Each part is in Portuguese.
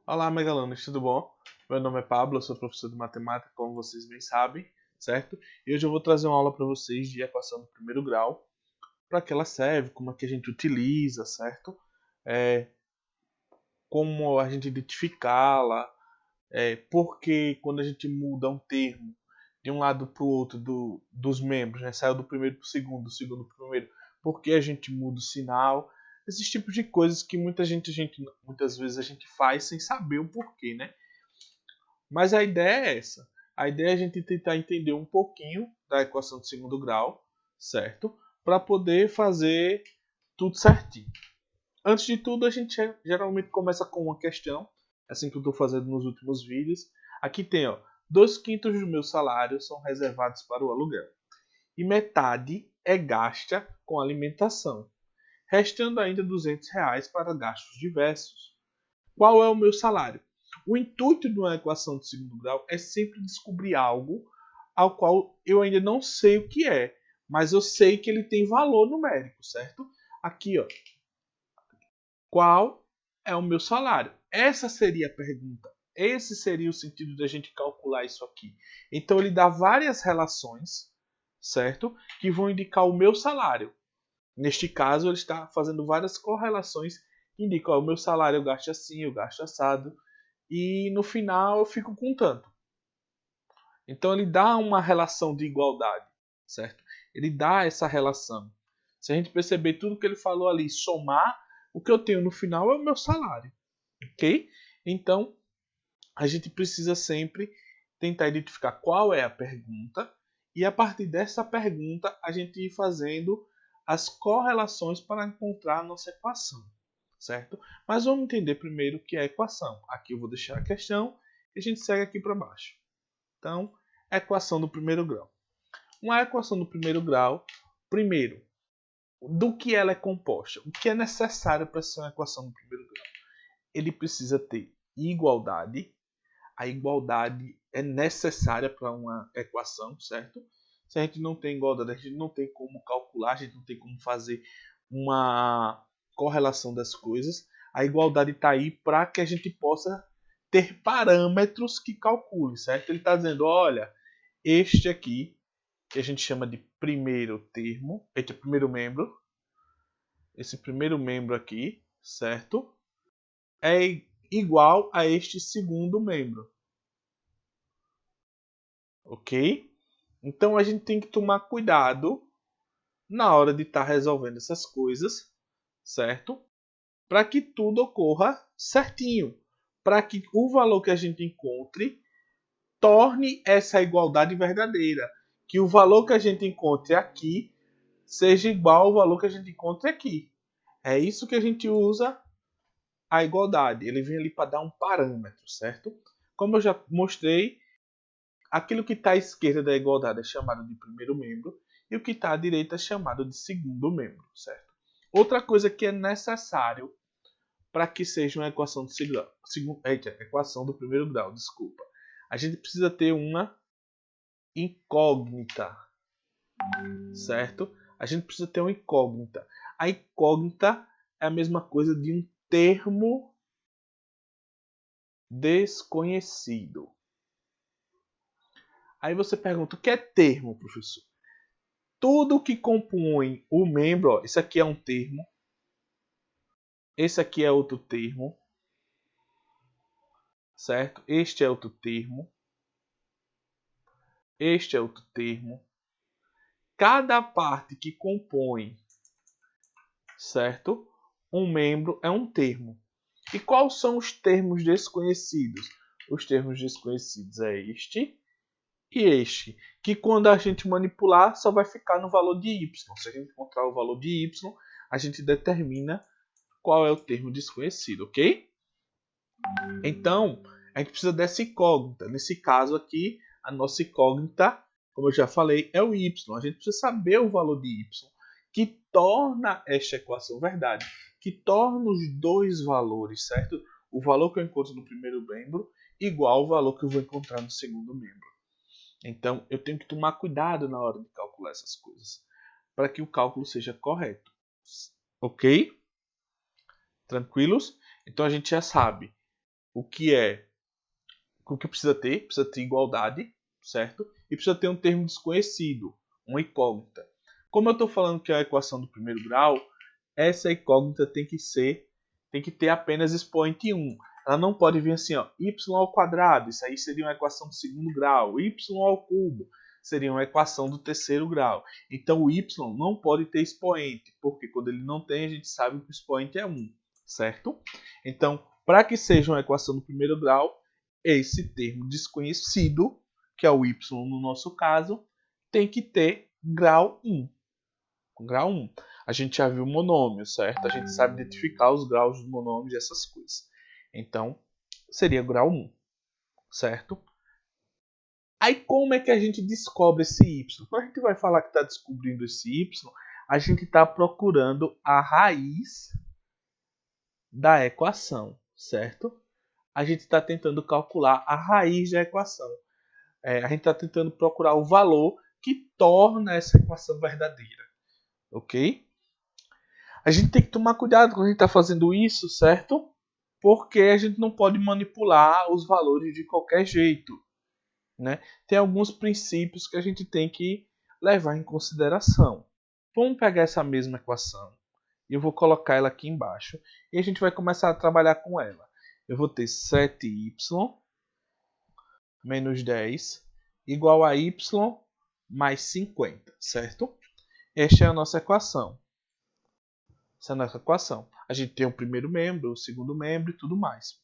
Olá, Megalanos, tudo bom? Meu nome é Pablo, eu sou professor de matemática, como vocês bem sabem, certo? E hoje eu vou trazer uma aula para vocês de equação do primeiro grau, para que ela serve, como é que a gente utiliza, certo? É, como a gente identificá-la, porque quando a gente muda um termo de um lado para o outro dos membros, né? Saiu do primeiro para o segundo, do segundo para o primeiro, porque a gente muda o sinal, esses tipos de coisas que muitas vezes a gente faz sem saber o porquê, né? Mas a ideia é essa. A ideia é a gente tentar entender um pouquinho da equação de segundo grau, certo? Para poder fazer tudo certinho. Antes de tudo, a gente geralmente começa com uma questão, assim que eu estou fazendo nos últimos vídeos. Aqui tem, ó, 2/5 do meu salário são reservados para o aluguel e metade é gasta com alimentação, restando ainda R$ 200 para gastos diversos. Qual é o meu salário? O intuito de uma equação de segundo grau é sempre descobrir algo ao qual eu ainda não sei o que é, mas eu sei que ele tem valor numérico, certo? Aqui, ó, qual é o meu salário? Essa seria a pergunta. Esse seria o sentido da gente calcular isso aqui. Então ele dá várias relações, certo? Que vão indicar o meu salário. Neste caso, ele está fazendo várias correlações que indicam, ó, o meu salário eu gasto assim, eu gasto assado, e no final eu fico com tanto. Então ele dá uma relação de igualdade, certo? Ele dá essa relação. Se a gente perceber tudo que ele falou ali, somar, o que eu tenho no final é o meu salário, ok? Então a gente precisa sempre tentar identificar qual é a pergunta e a partir dessa pergunta a gente ir fazendo as correlações para encontrar a nossa equação, certo? Mas vamos entender primeiro o que é a equação. Aqui eu vou deixar a questão e a gente segue aqui para baixo. Então, equação do primeiro grau. Uma equação do primeiro grau, primeiro, do que ela é composta? O que é necessário para ser uma equação do primeiro grau? Ele precisa ter igualdade. A igualdade é necessária para uma equação, certo? Se a gente não tem igualdade, a gente não tem como calcular, a gente não tem como fazer uma correlação das coisas. A igualdade está aí para que a gente possa ter parâmetros que calcule, certo? Ele está dizendo, olha, este aqui, que a gente chama de primeiro termo, este é o primeiro membro, esse primeiro membro aqui, certo? É igual a este segundo membro, ok? Então a gente tem que tomar cuidado na hora de estar resolvendo essas coisas, certo? Para que tudo ocorra certinho, para que o valor que a gente encontre torne essa igualdade verdadeira, que o valor que a gente encontre aqui seja igual ao valor que a gente encontre aqui. É isso que a gente usa a igualdade. Ele vem ali para dar um parâmetro, certo? Como eu já mostrei, aquilo que está à esquerda da igualdade é chamado de primeiro membro e o que está à direita é chamado de segundo membro, certo? Outra coisa que é necessário para que seja uma equação de equação do primeiro grau, desculpa. A gente precisa ter uma incógnita, certo? A gente precisa ter uma incógnita. A incógnita é a mesma coisa de um termo desconhecido. Aí você pergunta, o que é termo, professor? Tudo que compõe o membro, ó, isso aqui é um termo, esse aqui é outro termo, certo? Este é outro termo, este é outro termo. Cada parte que compõe, certo? Um membro é um termo. E quais são os termos desconhecidos? Os termos desconhecidos é este e este, que quando a gente manipular só vai ficar no valor de y. Se a gente encontrar o valor de y, a gente determina qual é o termo desconhecido, ok? Então, a gente precisa dessa incógnita. Nesse caso aqui, a nossa incógnita, como eu já falei, é o y. A gente precisa saber o valor de y, que torna esta equação verdade, que torna os dois valores, certo? O valor que eu encontro no primeiro membro igual ao valor que eu vou encontrar no segundo membro. Então, eu tenho que tomar cuidado na hora de calcular essas coisas, para que o cálculo seja correto. Ok? Tranquilos? Então, a gente já sabe. o que é o que precisa ter? Precisa ter igualdade, certo? E precisa ter um termo desconhecido, uma incógnita. Como eu estou falando que é a equação do primeiro grau, essa incógnita tem que ter apenas expoente 1. Ela não pode vir assim, ó, y ao quadrado, isso aí seria uma equação do segundo grau, y ao cubo seria uma equação do terceiro grau. Então o y não pode ter expoente, porque quando ele não tem, a gente sabe que o expoente é 1, certo? Então, para que seja uma equação do primeiro grau, esse termo desconhecido, que é o y no nosso caso, tem que ter grau 1. Grau 1. A gente já viu monômio, certo? A gente sabe identificar os graus dos monômios e essas coisas. Então, seria grau 1, certo? Aí como é que a gente descobre esse y? Quando a gente vai falar que está descobrindo esse y, a gente está procurando a raiz da equação, certo? A gente está tentando calcular a raiz da equação. A gente está tentando procurar o valor que torna essa equação verdadeira, ok? A gente tem que tomar cuidado quando a gente está fazendo isso, certo? Porque a gente não pode manipular os valores de qualquer jeito, né? Tem alguns princípios que a gente tem que levar em consideração. Vamos pegar essa mesma equação e eu vou colocar ela aqui embaixo e a gente vai começar a trabalhar com ela. Eu vou ter 7y menos 10 igual a y mais 50, certo? Esta é a nossa equação. Essa é a nossa equação. A gente tem o primeiro membro, o segundo membro e tudo mais.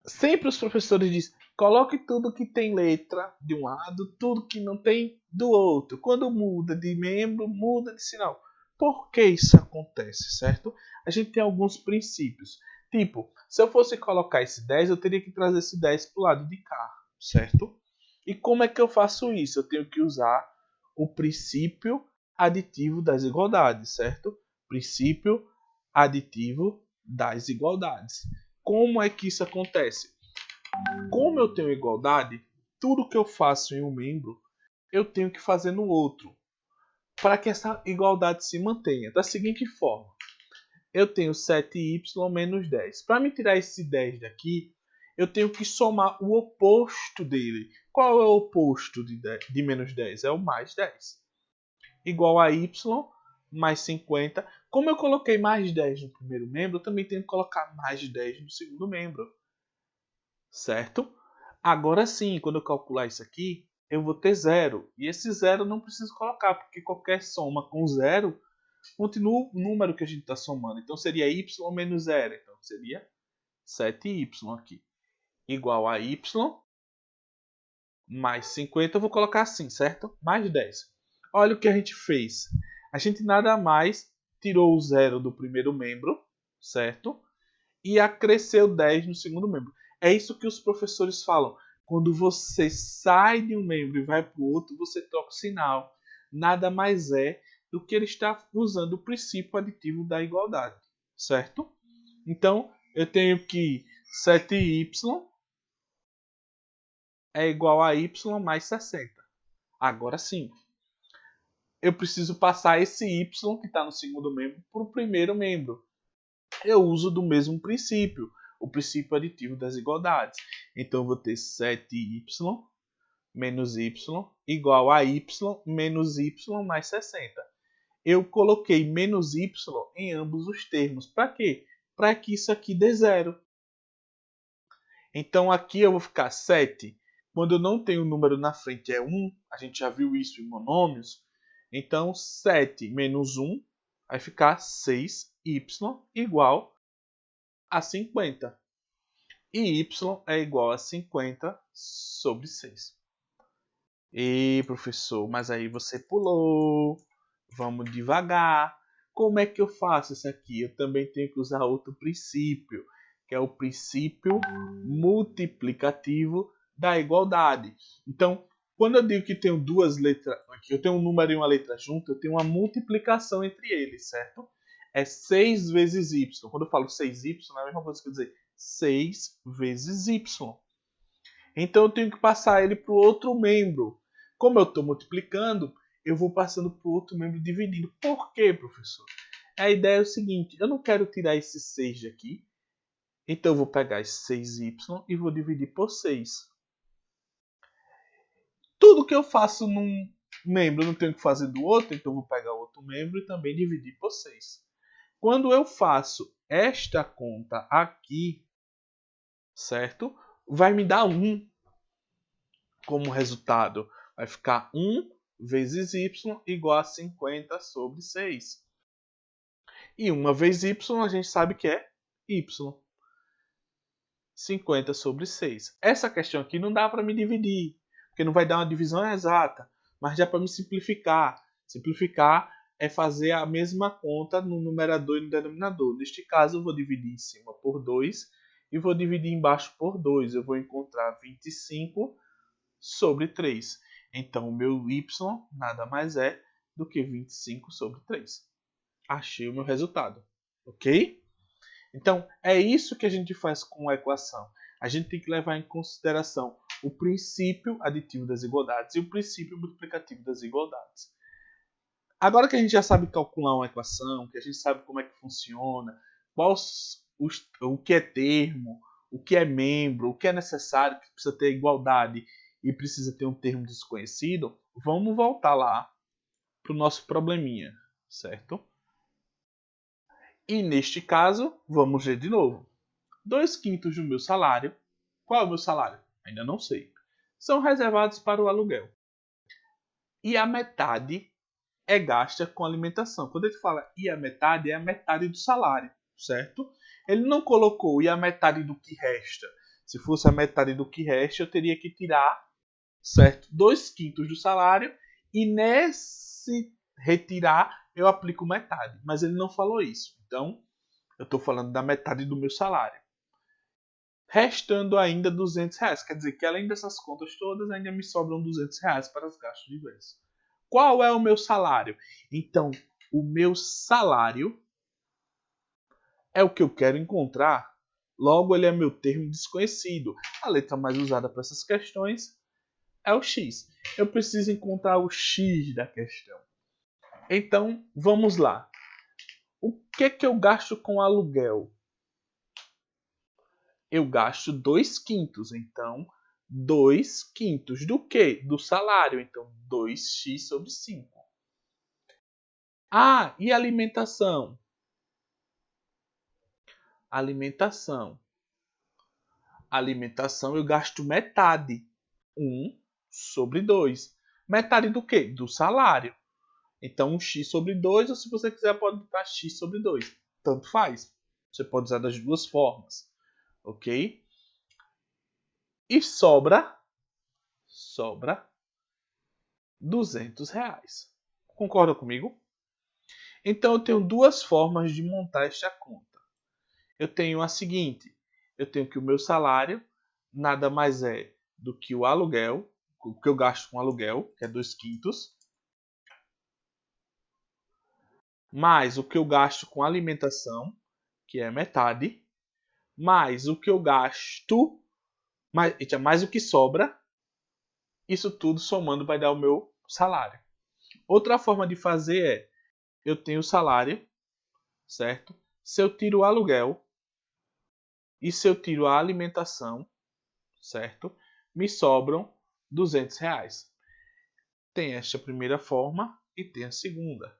Sempre os professores dizem, coloque tudo que tem letra de um lado, tudo que não tem do outro. Quando muda de membro, muda de sinal. Por que isso acontece, certo? A gente tem alguns princípios. Tipo, se eu fosse colocar esse 10, eu teria que trazer esse 10 para o lado de cá, certo? E como é que eu faço isso? Eu tenho que usar o princípio aditivo das igualdades, certo? Princípio aditivo das igualdades. Como é que isso acontece? Como eu tenho igualdade, tudo que eu faço em um membro, eu tenho que fazer no outro, para que essa igualdade se mantenha. Da seguinte forma, eu tenho 7y menos 10. Para me tirar esse 10 daqui, eu tenho que somar o oposto dele. Qual é o oposto de menos 10? É o mais 10. Igual a y mais 50. Como eu coloquei mais 10 no primeiro membro, eu também tenho que colocar mais 10 no segundo membro. Certo? Agora sim, quando eu calcular isso aqui, eu vou ter zero. E esse zero eu não preciso colocar, porque qualquer soma com zero continua o número que a gente está somando. Então seria y menos zero. Então seria 7y aqui. Igual a y mais 50. Eu vou colocar assim, certo? Mais 10. Olha o que a gente fez. A gente nada mais tirou o zero do primeiro membro, certo? E acresceu 10 no segundo membro. É isso que os professores falam. Quando você sai de um membro e vai para o outro, você troca o sinal. Nada mais é do que ele está usando o princípio aditivo da igualdade, certo? Então, eu tenho que 7y é igual a y mais 60. Agora sim, eu preciso passar esse y que está no segundo membro para o primeiro membro. Eu uso do mesmo princípio, o princípio aditivo das igualdades. Então eu vou ter 7y menos y igual a y menos y mais 60. Eu coloquei menos y em ambos os termos. Para quê? Para que isso aqui dê zero. Então aqui eu vou ficar 7. Quando eu não tenho o número na frente é 1, a gente já viu isso em monômios. Então 7 menos 1 vai ficar 6y igual a 50. E y é igual a 50 sobre 6. E professor, mas aí você pulou. Vamos devagar. Como é que eu faço isso aqui? Eu também tenho que usar outro princípio, que é o princípio multiplicativo da igualdade. Então, quando eu digo que tenho duas letras, aqui eu tenho um número e uma letra junto, eu tenho uma multiplicação entre eles, certo? É 6 vezes y. Quando eu falo 6y, é a mesma coisa que eu dizer 6 vezes y. Então eu tenho que passar ele para o outro membro. Como eu estou multiplicando, eu vou passando para o outro membro dividindo. Por quê, professor? A ideia é o seguinte, eu não quero tirar esse 6 daqui Então eu vou pegar esse 6y e vou dividir por 6. Tudo que eu faço num membro eu não tenho que fazer do outro, então eu vou pegar outro membro e também dividir por 6. Quando eu faço esta conta aqui, certo? Vai me dar 1 como resultado. Vai ficar 1 vezes y igual a 50 sobre 6. E 1 vezes y a gente sabe que é y. 50 sobre 6. Essa questão aqui não dá para me dividir, porque não vai dar uma divisão exata, mas dá para me simplificar. Simplificar é fazer a mesma conta no numerador e no denominador. Neste caso, eu vou dividir em cima por 2 e vou dividir embaixo por 2. Eu vou encontrar 25 sobre 3. Então, o meu y nada mais é do que 25 sobre 3. Achei o meu resultado. Ok? Então, é isso que a gente faz com a equação. A gente tem que levar em consideração o princípio aditivo das igualdades e o princípio multiplicativo das igualdades. Agora que a gente já sabe calcular uma equação, que a gente sabe como é que funciona, o que é termo, o que é membro, o que é necessário, que precisa ter igualdade e precisa ter um termo desconhecido, vamos voltar lá para o nosso probleminha, certo? E neste caso, vamos ver de novo. 2/5 do meu salário. Qual é o meu salário? Ainda não sei. São reservados para o aluguel. E a metade é gasta com alimentação. Quando ele fala e a metade, é a metade do salário, certo? Ele não colocou e a metade do que resta. Se fosse a metade do que resta, eu teria que tirar, certo? 2/5 do salário e nesse retirar eu aplico metade. Mas ele não falou isso. Então, eu estou falando da metade do meu salário. Restando ainda R$200. Quer dizer que além dessas contas todas, ainda me sobram R$200 para os gastos diversos. Qual é o meu salário? Então, o meu salário é o que eu quero encontrar. Logo, ele é meu termo desconhecido. A letra mais usada para essas questões é o x. Eu preciso encontrar o x da questão. Então, vamos lá. O que eu gasto com aluguel? Eu gasto 2/5. Então, 2/5 do quê? Do salário. Então, 2x sobre 5. Ah, e alimentação? Alimentação. Alimentação eu gasto metade. 1 sobre 2. Metade do quê? Do salário. Então, 1x sobre 2, ou se você quiser, pode botar x sobre 2. Tanto faz. Você pode usar das duas formas. Ok? E sobra R$200. Concorda comigo? Então eu tenho duas formas de montar esta conta. Eu tenho a seguinte: eu tenho que o meu salário nada mais é do que o aluguel, o que eu gasto com aluguel, que é 2/5, mais o que eu gasto com alimentação, que é metade, mais o que eu gasto, mais o que sobra. Isso tudo somando vai dar o meu salário. Outra forma de fazer é: eu tenho o salário, certo? Se eu tiro o aluguel e se eu tiro a alimentação, certo? Me sobram R$200. Tem esta primeira forma e tem a segunda.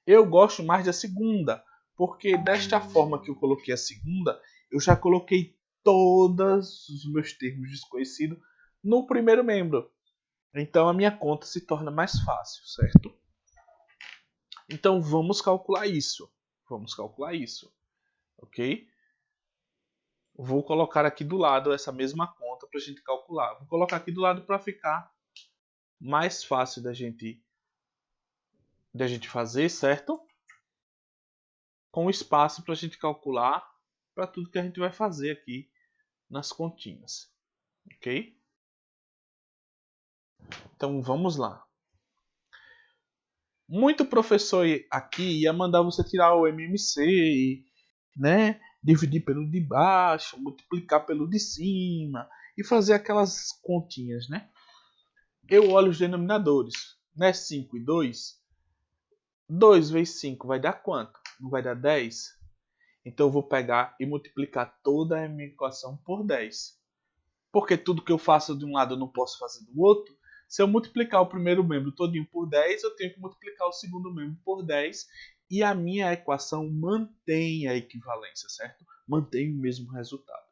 Eu gosto mais da segunda, porque desta forma que eu coloquei a segunda, eu já coloquei todos os meus termos desconhecidos no primeiro membro. Então a minha conta se torna mais fácil, certo? Então vamos calcular isso. Ok? Vou colocar aqui do lado essa mesma conta para a gente calcular. Vou colocar aqui do lado para ficar mais fácil da gente fazer, certo? Com espaço para a gente calcular para tudo que a gente vai fazer aqui nas continhas. Ok? Então vamos lá. Muito professor aqui ia mandar você tirar o MMC, né? Dividir pelo de baixo, multiplicar pelo de cima e fazer aquelas continhas, né? Eu olho os denominadores, né? 5 e 2. 2 vezes 5 vai dar quanto? Não vai dar 10? Então eu vou pegar e multiplicar toda a minha equação por 10. Porque tudo que eu faço de um lado eu não posso fazer do outro. Se eu multiplicar o primeiro membro todinho por 10, eu tenho que multiplicar o segundo membro por 10. E a minha equação mantém a equivalência, certo? Mantém o mesmo resultado.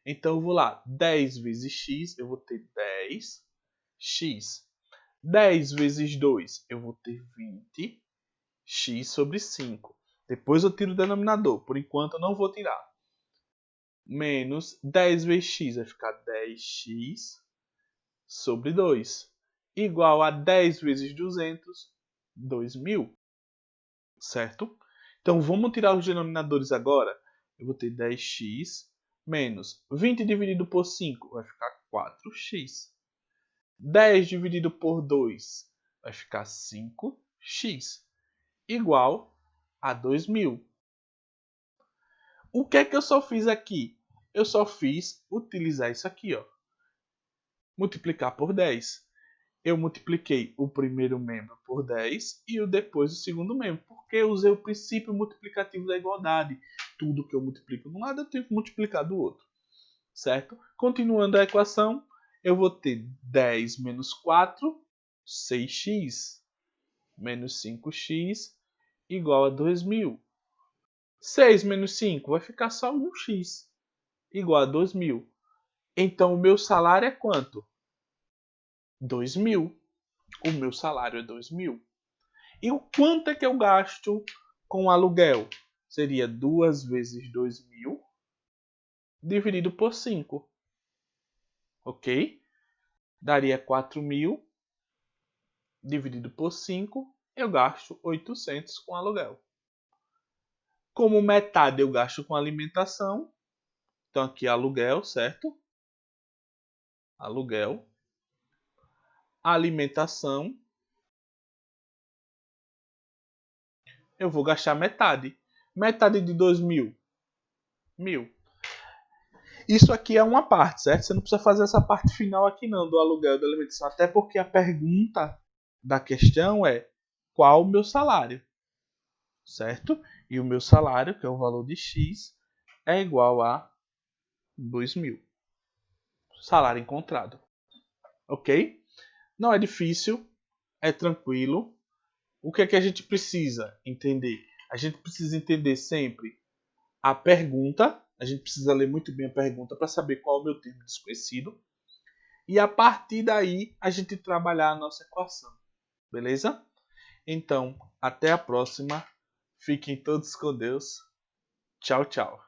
Então eu vou lá, 10 vezes x, eu vou ter 10x. 10 vezes 2, eu vou ter 20, x sobre 5. Depois eu tiro o denominador, por enquanto eu não vou tirar. Menos 10 vezes x vai ficar 10x sobre 2. Igual a 10 vezes 200, 2000. Certo? Então vamos tirar os denominadores agora. Eu vou ter 10x menos 20 dividido por 5 vai ficar 4x. 10 dividido por 2 vai ficar 5x. Igual a 2000. O que é que eu só fiz aqui? Eu só fiz utilizar isso aqui, ó. Multiplicar por 10. Eu multipliquei o primeiro membro por 10 e depois o segundo membro, porque eu usei o princípio multiplicativo da igualdade. Tudo que eu multiplico de um lado, eu tenho que multiplicar do outro. Certo? Continuando a equação, eu vou ter 10 menos 4, 6x, menos 5x, igual a 2000. 6 menos 5 vai ficar só 1x, igual a 2000. Então, o meu salário é quanto? 2.000. O meu salário é 2.000. E o quanto é que eu gasto com aluguel? Seria 2 vezes 2.000 dividido por 5. Ok? Daria 4.000 dividido por 5. Eu gasto 800 com aluguel. Como metade eu gasto com alimentação. Então aqui é aluguel, certo? Aluguel. Alimentação. Eu vou gastar metade. Metade de 2.000. 1.000. Isso aqui é uma parte, certo? Você não precisa fazer essa parte final aqui não, do aluguel e da alimentação. Até porque a pergunta da questão é qual o meu salário, certo? E o meu salário, que é o valor de x, é igual a 2.000. Salário encontrado. Ok? Não é difícil, é tranquilo. O que é que a gente precisa entender? A gente precisa entender sempre a pergunta. A gente precisa ler muito bem a pergunta para saber qual é o meu termo desconhecido. E a partir daí, a gente trabalhar a nossa equação. Beleza? Então, até a próxima. Fiquem todos com Deus. Tchau, tchau.